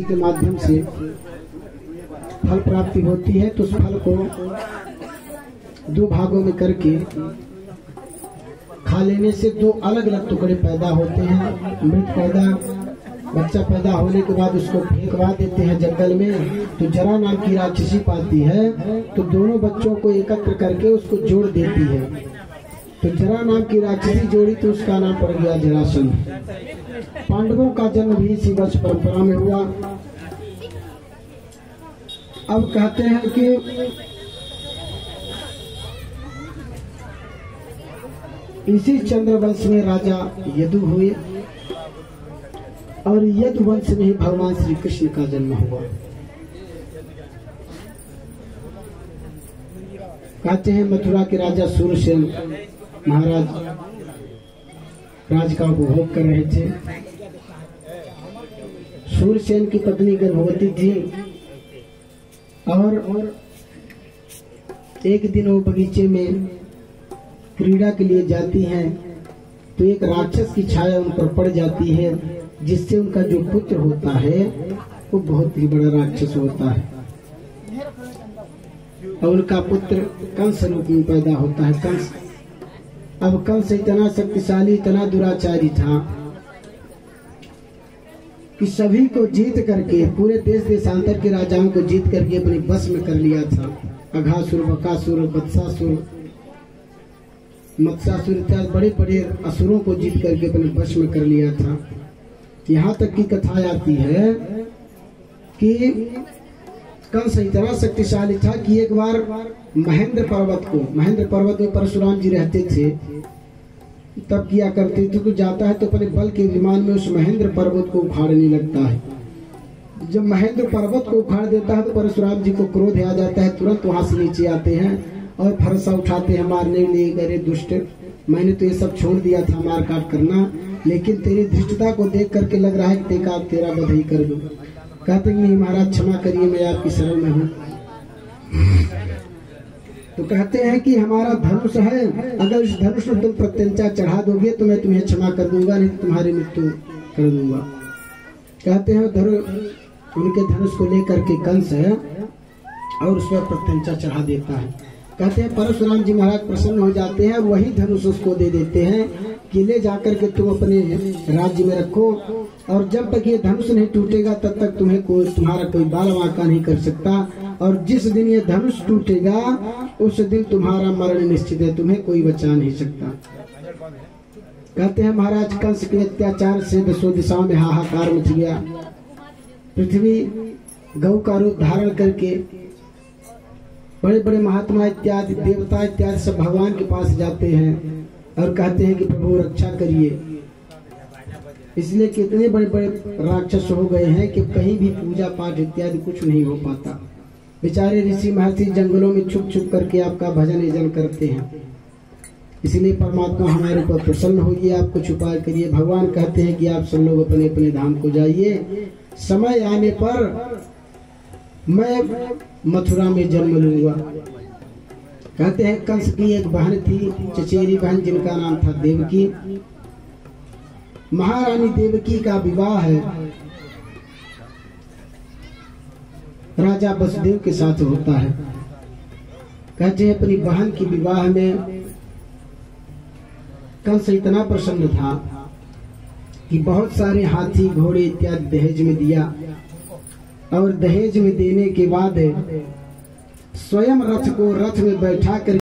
के माध्यम से फल प्राप्ति होती है, तो उस फल को दो भागों में करके खा लेने से दो अलग अलग टुकड़े पैदा होते हैं। बच्चा पैदा होने के बाद उसको फेंकवा देते हैं जंगल में, तो जरा नाम की राक्षसी पाती है, तो दोनों बच्चों को एकत्र करके उसको जोड़ देती है। तो जरा नाम की राक्षसी जोड़ी, तो उसका नाम पड़ गया जरासंध। पांडवों का जन्म भी इसी वंश परंपरा में हुआ। अब कहते हैं कि इसी चंद्रवंश में राजा यदु हुए और यदु वंश में ही भगवान श्री कृष्ण का जन्म हुआ। कहते हैं मथुरा के राजा सूरसेन महाराज राज का उपभोग कर रहे थे। सूरसेन की पत्नी गर्भवती थी और एक दिन वो बगीचे में क्रीड़ा के लिए जाती हैं, तो एक राक्षस की छाया उन पर पड़ जाती है, जिससे उनका जो पुत्र होता है वो बहुत ही बड़ा राक्षस होता है और उनका पुत्र कंस रूप में पैदा होता है। कंस, अब कंस इतना शक्तिशाली, इतना दुराचारी था कि सभी को जीत करके, पूरे देश देशांतर के राजाओं को जीत करके अपने बस में कर लिया था। अघासुर, बकासुर, बत्सासुर, मत्स्यासुर इत्यादि बड़े बड़े असुरों को जीत करके अपने वश में कर लिया था। यहाँ तक की कथा आती है कि कंस इतना शक्तिशाली था कि एक बार महेंद्र पर्वत में परशुराम जी रहते थे, तब किया करते थे, तो जाता है तो अपने बल के विमान में उस महेंद्र पर्वत को उखाड़ने लगता है। जब महेंद्र पर्वत को उखाड़ देता है तो परशुराम जी को क्रोध आ जाता है, तुरंत वहां से नीचे आते हैं और फरसा उठाते हैं मारने के लिए। अरे दुष्ट, मैंने तो ये सब छोड़ दिया था मार काट करना, लेकिन तेरी धृष्टता को देख करके लग रहा है कि तेरा वध ही कर दूं। कहते नहीं महाराज क्षमा करिए, मैं आपकी शरण में हूँ। तो कहते हैं कि हमारा धनुष है, अगर इस धनुष में तुम प्रत्यंचा चढ़ा दोगे तो मैं तुम्हें क्षमा कर दूंगा, नहीं तो तुम्हारी मृत्यु कर दूंगा। कहते हैं उनके धनुष को लेकर के कंस है और उस पर प्रत्यंचा चढ़ा देता है। कहते हैं परशुराम जी महाराज प्रसन्न हो जाते हैं, वही धनुष उसको दे देते हैं कि ले जाकर के तुम अपने राज्य में रखो, और जब तक ये धनुष नहीं टूटेगा तब तक तुम्हारा कोई बाल वाका नहीं कर सकता, और जिस दिन ये धनुष टूटेगा उस दिन तुम्हारा मरण निश्चित है, तुम्हें कोई बचा नहीं सकता। कहते हैं महाराज कंस के अत्याचार से दसों दिशाओं में हाहाकार मच गया। पृथ्वी गौ का रूप धारण करके बड़े बड़े महात्मा इत्यादि, देवता इत्यादि सब भगवान के पास जाते हैं और कहते हैं कि प्रभु रक्षा करिए। इसलिए कितने बड़े बड़े राक्षस हो गए हैं कि कहीं भी पूजा पाठ इत्यादि कुछ नहीं हो पाता। बेचारे ऋषि महर्षि जंगलों में छुप छुप करके आपका भजन यजन करते हैं। इसलिए परमात्मा हमारे ऊपर प्रसन्न होइए, आप कुछ उपाय करिए। भगवान कहते हैं कि आप सब लोग अपने अपने धाम को जाइए, समय आने पर मैं मथुरा में जन्म लूंगा। कहते हैं कंस की एक बहन थी, चचेरी बहन, जिनका नाम था देवकी। महारानी देवकी का विवाह है राजा वसुदेव के साथ होता है। कहते हैं अपनी बहन की विवाह में कंस इतना प्रसन्न था कि बहुत सारे हाथी घोड़े इत्यादि दहेज में दिया, और दहेज में देने के बाद स्वयं रथ में बैठा कर